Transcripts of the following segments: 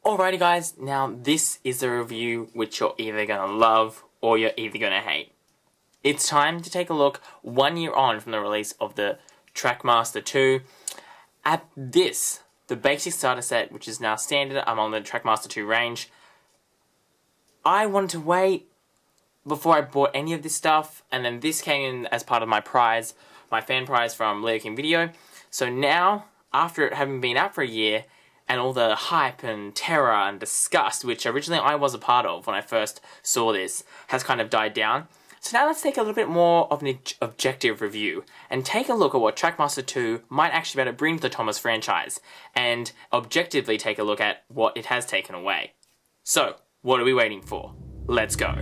Alrighty guys, now this is a review which you're either gonna love or you're either gonna hate. It's time to take a look 1 year on from the release of the TRACKMASTER 2 at this, the basic starter set, which is now standard among the TRACKMASTER 2 range. I wanted to wait before I bought any of this stuff, and then this came in as part of my prize, my fan prize from Leo King Video. So now, after it having been out for a year, and all the hype and terror and disgust, which originally I was a part of when I first saw this, has kind of died down. So now let's take a little bit more of an objective review, and take a look at what TRACKMASTER 2 might actually be able to bring to the Thomas franchise, and objectively take a look at what it has taken away. So, what are we waiting for? Let's go.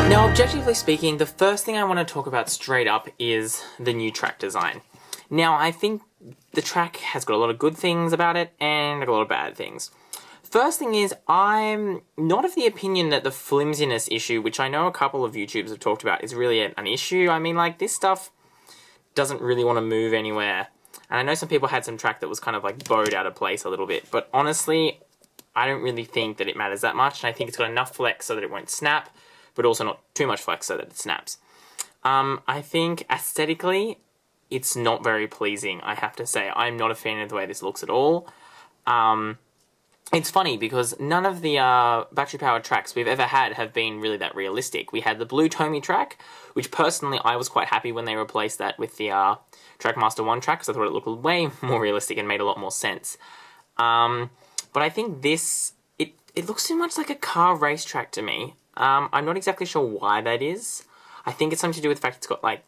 Now, objectively speaking, the first thing I want to talk about straight up is the new track design. Now, I think the track has got a lot of good things about it, and a lot of bad things. First thing is, I'm not of the opinion that the flimsiness issue, which I know a couple of YouTubers have talked about, is really an issue. I mean, like, this stuff doesn't really want to move anywhere. And I know some people had some track that was kind of like bowed out of place a little bit, but honestly, I don't really think that it matters that much, and I think it's got enough flex so that it won't snap, but also not too much flex so that it snaps. I think aesthetically, it's not very pleasing, I have to say. I'm not a fan of the way this looks at all. It's funny because none of the battery-powered tracks we've ever had have been really that realistic. We had the blue Tomy track, which personally I was quite happy when they replaced that with the TRACKMASTER 1 track, because I thought it looked way more realistic and made a lot more sense. But I think this, it looks too much like a car racetrack to me. I'm not exactly sure why that is. I think it's something to do with the fact it's got like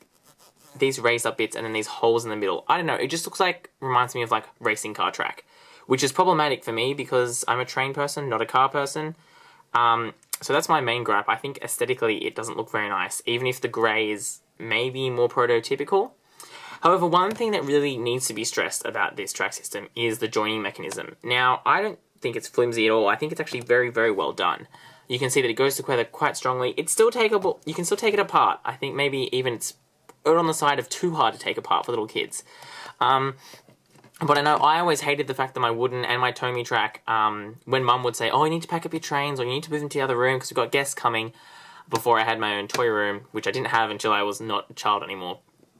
these raised up bits and then these holes in the middle. I don't know, it just looks like, reminds me of like racing car track, which is problematic for me because I'm a train person, not a car person. So that's my main gripe. I think aesthetically it doesn't look very nice, even if the grey is maybe more prototypical. However, one thing that really needs to be stressed about this track system is the joining mechanism. Now, I don't think it's flimsy at all. I think it's actually very, very well done. You can see that it goes together quite strongly. It's still takeable. You can still take it apart. I think maybe even it's on the side of too hard to take apart for little kids. But I know I always hated the fact that my wooden and my Tomy track, when Mum would say, oh, you need to pack up your trains, or you need to move them to the other room because we've got guests coming, before I had my own toy room, which I didn't have until I was not a child anymore.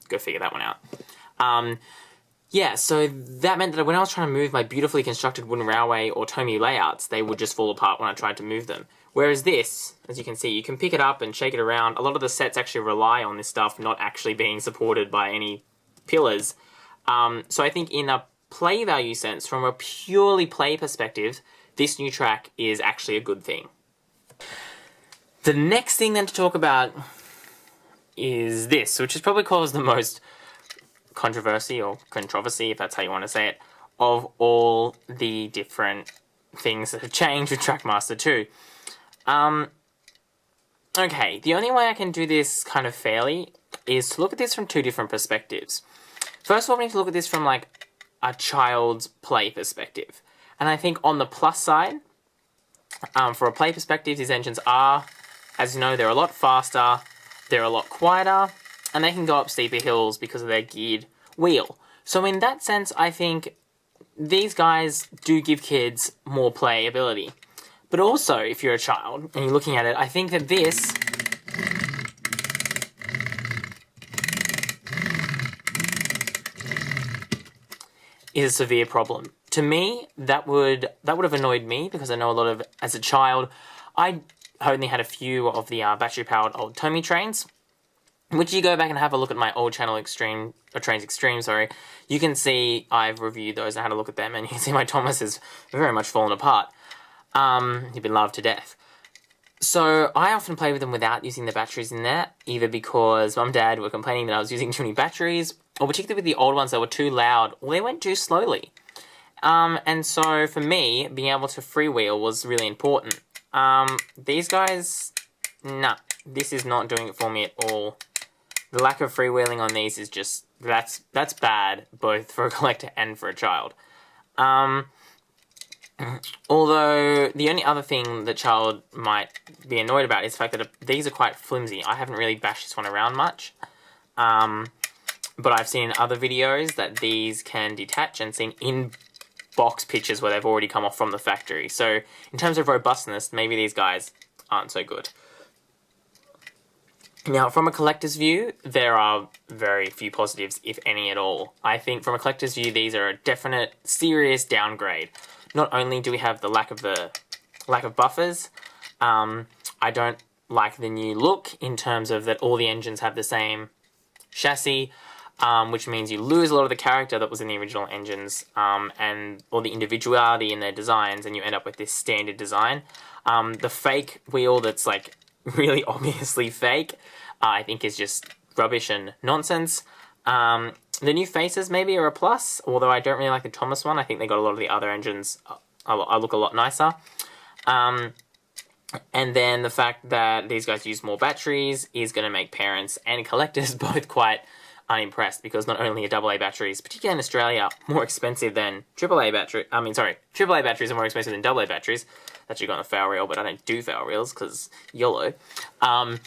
Go figure that one out. Yeah, so that meant that when I was trying to move my beautifully constructed wooden railway or Tomy layouts, they would just fall apart when I tried to move them. Whereas this, as you can see, you can pick it up and shake it around. A lot of the sets actually rely on this stuff not actually being supported by any pillars. So I think in a play value sense, from a purely play perspective, this new track is actually a good thing. The next thing then to talk about is this, which has probably caused the most controversy, or controversy, if that's how you want to say it, of all the different things that have changed with TRACKMASTER 2. Okay, the only way I can do this kind of fairly is to look at this from two different perspectives. First of all, we need to look at this from like a child's play perspective. And I think on the plus side, for a play perspective, these engines are, as you know, they're a lot faster, they're a lot quieter, and they can go up steeper hills because of their geared wheel. So in that sense, I think these guys do give kids more play ability. But also, if you're a child and you're looking at it, I think that this is a severe problem. To me, that would have annoyed me, because I know a lot of, as a child, I only had a few of the battery-powered old XtremeTrainz, which you go back and have a look at my old channel, TRAINZ Extreme, sorry, you can see I've reviewed those and had a look at them, and you can see my Thomas has very much fallen apart. He'd been loved to death. So I often play with them without using the batteries in there, either because Mum and Dad were complaining that I was using too many batteries, or particularly with the old ones that were too loud, or they went too slowly. And so for me, being able to freewheel was really important. These guys, nah, this is not doing it for me at all. The lack of freewheeling on these is just, that's bad, both for a collector and for a child. Although, the only other thing the child might be annoyed about is the fact that these are quite flimsy. I haven't really bashed this one around much. but I've seen in other videos that these can detach, and seen in box pictures where they've already come off from the factory. So in terms of robustness, maybe these guys aren't so good. Now, from a collector's view, there are very few positives, if any at all. I think from a collector's view, these are a definite, serious downgrade. Not only do we have the lack of buffers, I don't like the new look in terms of that all the engines have the same chassis, which means you lose a lot of the character that was in the original engines, and all the individuality in their designs, and you end up with this standard design. The fake wheel that's like really obviously fake, I think is just rubbish and nonsense. The new faces maybe are a plus, although I don't really like the Thomas one. I think they got a lot of the other engines look a lot nicer. And then the fact that these guys use more batteries is going to make parents and collectors both quite unimpressed, because not only are AA batteries, particularly in Australia, more expensive than AAA batteries. AAA batteries are more expensive than AA batteries. Actually got on a fail reel, but I don't do fail reels because YOLO. Not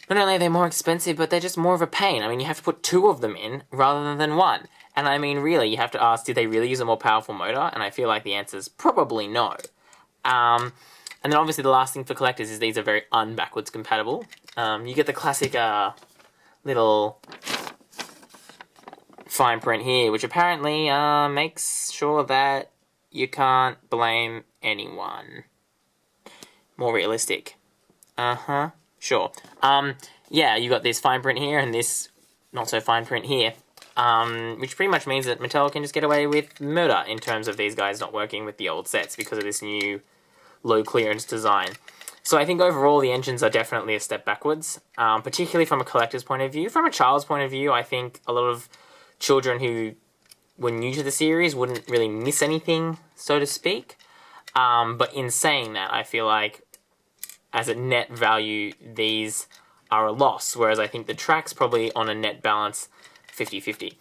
only are they more expensive, but they're just more of a pain. I mean, you have to put 2 of them in rather than 1. And I mean, really, you have to ask, did they really use a more powerful motor? And I feel like the answer is probably no. And then obviously the last thing for collectors is these are very unbackwards compatible. You get the classic little fine print here, which apparently makes sure that you can't blame anyone. More realistic. Sure. Yeah, you got this fine print here and this not so fine print here, which pretty much means that Mattel can just get away with murder in terms of these guys not working with the old sets because of this new low clearance design. So I think overall the engines are definitely a step backwards, particularly from a collector's point of view. From a child's point of view, I think a lot of children who were new to the series wouldn't really miss anything, so to speak. But in saying that, I feel like as a net value, these are a loss, whereas I think the track's probably on a net balance 50-50.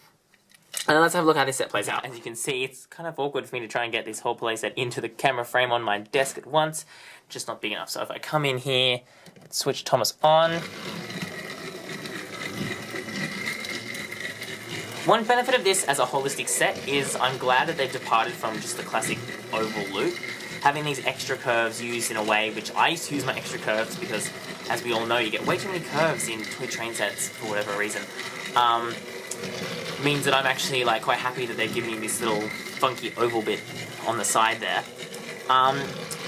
And let's have a look how this set plays out. As you can see, it's kind of awkward for me to try and get this whole playset into the camera frame on my desk at once. Just not big enough. So if I come in here, switch Thomas on. One benefit of this as a holistic set is I'm glad that they've departed from just the classic oval loop. Having these extra curves used in a way which I used to use my extra curves because, as we all know, you get way too many curves in toy train sets for whatever reason. Means that I'm actually like quite happy that they've given you this little funky oval bit on the side there.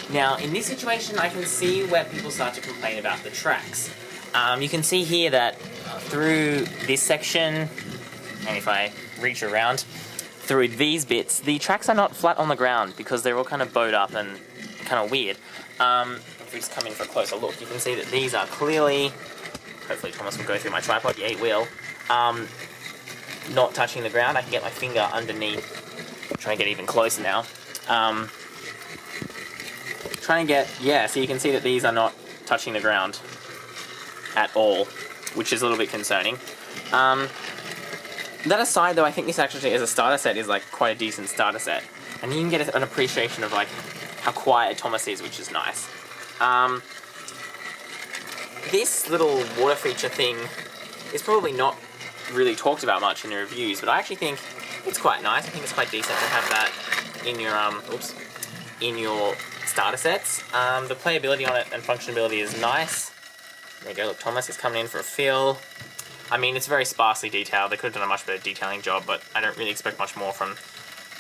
Now, in this situation, I can see where people start to complain about the tracks. You can see here that through this section, and if I reach around, through these bits, the tracks are not flat on the ground because they're all kind of bowed up and kind of weird. If we just come in for a closer look, you can see that these are clearly, hopefully Thomas will go through my tripod, yeah, he will, not touching the ground. I can get my finger underneath, try and get even closer now. Trying to get, yeah, so you can see that these are not touching the ground at all, which is a little bit concerning. That aside, though, I think this actually, as a starter set, is like quite a decent starter set. And you can get an appreciation of like how quiet Thomas is, which is nice. This little water feature thing is probably not really talked about much in the reviews, but I actually think it's quite nice. I think it's quite decent to have that in your in your starter sets. The playability on it and functionality is nice. There you go. Look, Thomas is coming in for a feel. I mean, it's very sparsely detailed. They could have done a much better detailing job, but I don't really expect much more from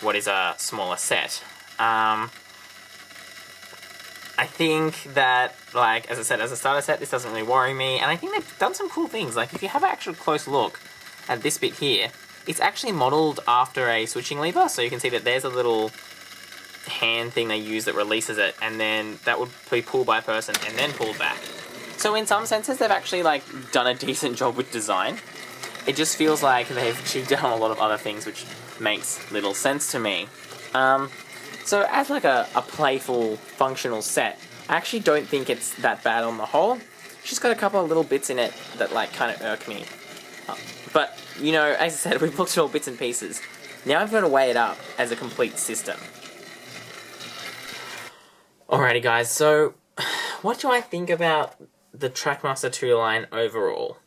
what is a smaller set. I think that, like, as I said, as a starter set, this doesn't really worry me, and I think they've done some cool things. Like, if you have an actual close look at this bit here, it's actually modelled after a switching lever, so you can see that there's a little hand thing they use that releases it, and then that would be pulled by a person and then pulled back. So in some senses, they've actually like done a decent job with design. It just feels like they've cheated on a lot of other things, which makes little sense to me. So as like a playful, functional set, I actually don't think it's that bad on the whole. It's just got a couple of little bits in it that like kind of irk me. But, you know, as I said, we've looked at all bits and pieces. Now I've got to weigh it up as a complete system. Alrighty guys, so what do I think about the TRACKMASTER 2 line overall?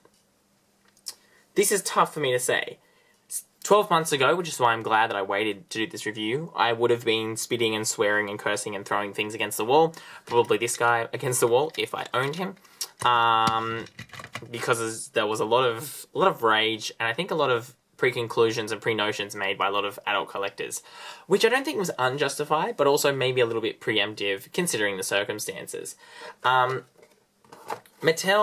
this is tough for me to say. 12 months ago, which is why I'm glad that I waited to do this review, I would have been spitting and swearing and cursing and throwing things against the wall. Probably this guy against the wall if I owned him. Because there was a lot of rage, and I think a lot of pre-conclusions and pre-notions made by a lot of adult collectors, which I don't think was unjustified, but also maybe a little bit preemptive considering the circumstances. Mattel,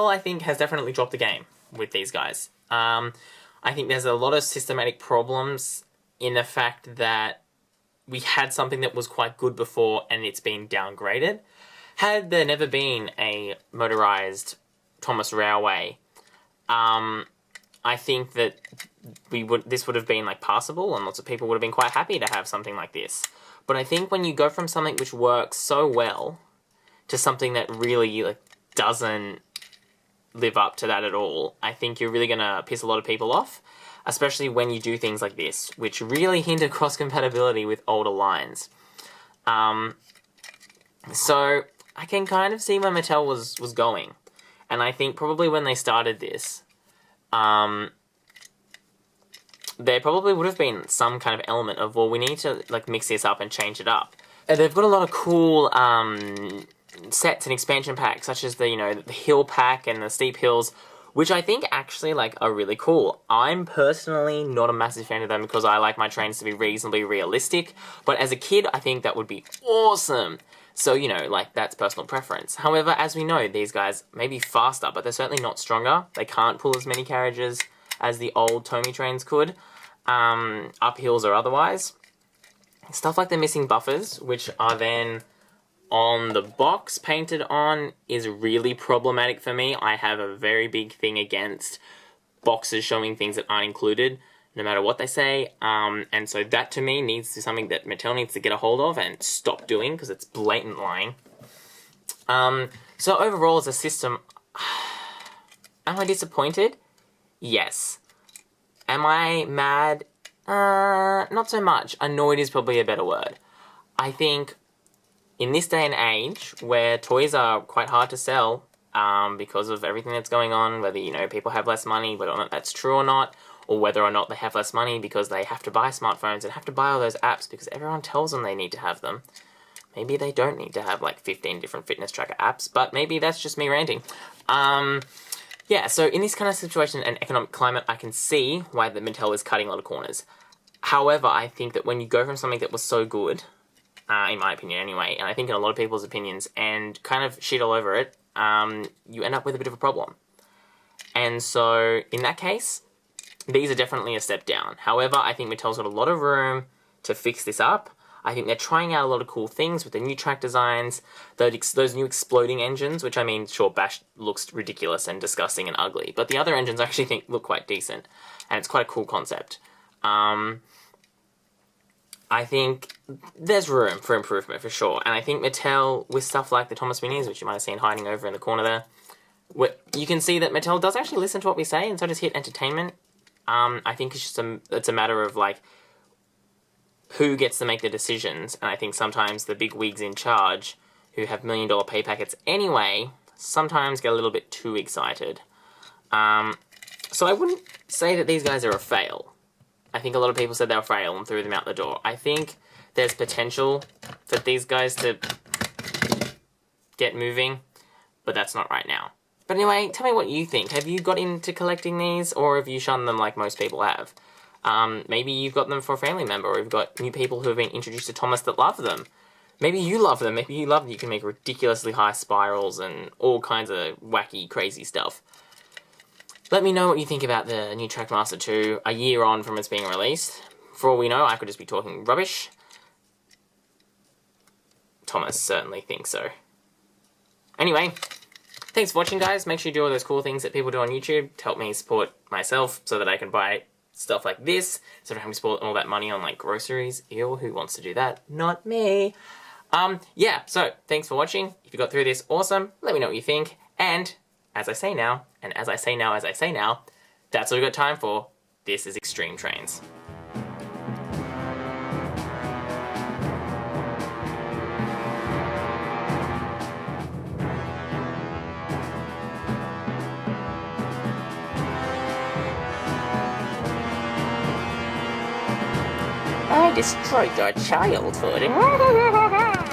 I think, has definitely dropped the game with these guys. I think there's a lot of systematic problems in the fact that we had something that was quite good before and it's been downgraded. Had there never been a motorized Thomas Railway, I think that this would have been like passable, and lots of people would have been quite happy to have something like this. But I think when you go from something which works so well to something that really like doesn't live up to that at all, I think you're really gonna piss a lot of people off, especially when you do things like this, which really hinder cross-compatibility with older lines. So I can kind of see where Mattel was going, and I think probably when they started this, there probably would have been some kind of element of, well, we need to like mix this up and change it up. And they've got a lot of cool sets and expansion packs, such as the the hill pack and the steep hills, which I think actually like are really cool. I'm personally not a massive fan of them because I like my trains to be reasonably realistic, but as a kid I think that would be awesome. So, like, that's personal preference. However, as we know, these guys may be faster, but they're certainly not stronger. They can't pull as many carriages as the old TRACKMASTER could, up hills or otherwise. Stuff like the missing buffers, which are then on the box painted on, is really problematic for me. I have a very big thing against boxes showing things that aren't included, no matter what they say, and so that to me needs to be something that Mattel needs to get a hold of and stop doing, because it's blatant lying. So overall as a system, am I disappointed? Yes. Am I mad? Not so much. Annoyed is probably a better word. I think in this day and age, where toys are quite hard to sell, because of everything that's going on, whether, people have less money, whether or not that's true or not, or whether or not they have less money because they have to buy smartphones and have to buy all those apps because everyone tells them they need to have them. Maybe they don't need to have like 15 different fitness tracker apps, but maybe that's just me ranting. Yeah, so in this kind of situation and economic climate, I can see why the Mattel is cutting a lot of corners. However, I think that when you go from something that was so good, in my opinion anyway, and I think in a lot of people's opinions, and kind of shit all over it, you end up with a bit of a problem. And so, in that case, these are definitely a step down. However, I think Mattel's got a lot of room to fix this up. I think they're trying out a lot of cool things with the new track designs, those new exploding engines, which I mean, sure, Bash looks ridiculous and disgusting and ugly, but the other engines I actually think look quite decent, and it's quite a cool concept. I think there's room for improvement for sure, and I think Mattel, with stuff like the Thomas Minis, which you might have seen hiding over in the corner there, you can see that Mattel does actually listen to what we say, and so does Hit Entertainment. I think it's just it's a matter of like who gets to make the decisions, and I think sometimes the big wigs in charge, who have $1 million pay packets anyway, sometimes get a little bit too excited. So I wouldn't say that these guys are a fail. I think a lot of people said they were a fail and threw them out the door. I think there's potential for these guys to get moving, but that's not right now. But anyway, tell me what you think. Have you got into collecting these, or have you shunned them like most people have? Maybe you've got them for a family member, or you've got new people who have been introduced to Thomas that love them. Maybe you love them. Maybe you love that you can make ridiculously high spirals and all kinds of wacky, crazy stuff. Let me know what you think about the new TrackMaster 2 a year on from its being released. For all we know, I could just be talking rubbish. Thomas certainly thinks so. Anyway, thanks for watching, guys. Make sure you do all those cool things that people do on YouTube to help me support myself so that I can buy stuff like this, instead of having to spend all that money on, like, groceries. Ew, who wants to do that? Not me. Yeah, so, thanks for watching. If you got through this, awesome. Let me know what you think. And, as I say now, and as I say now, as I say now, that's all we've got time for. This is XtremeTrainz. I destroyed your childhood.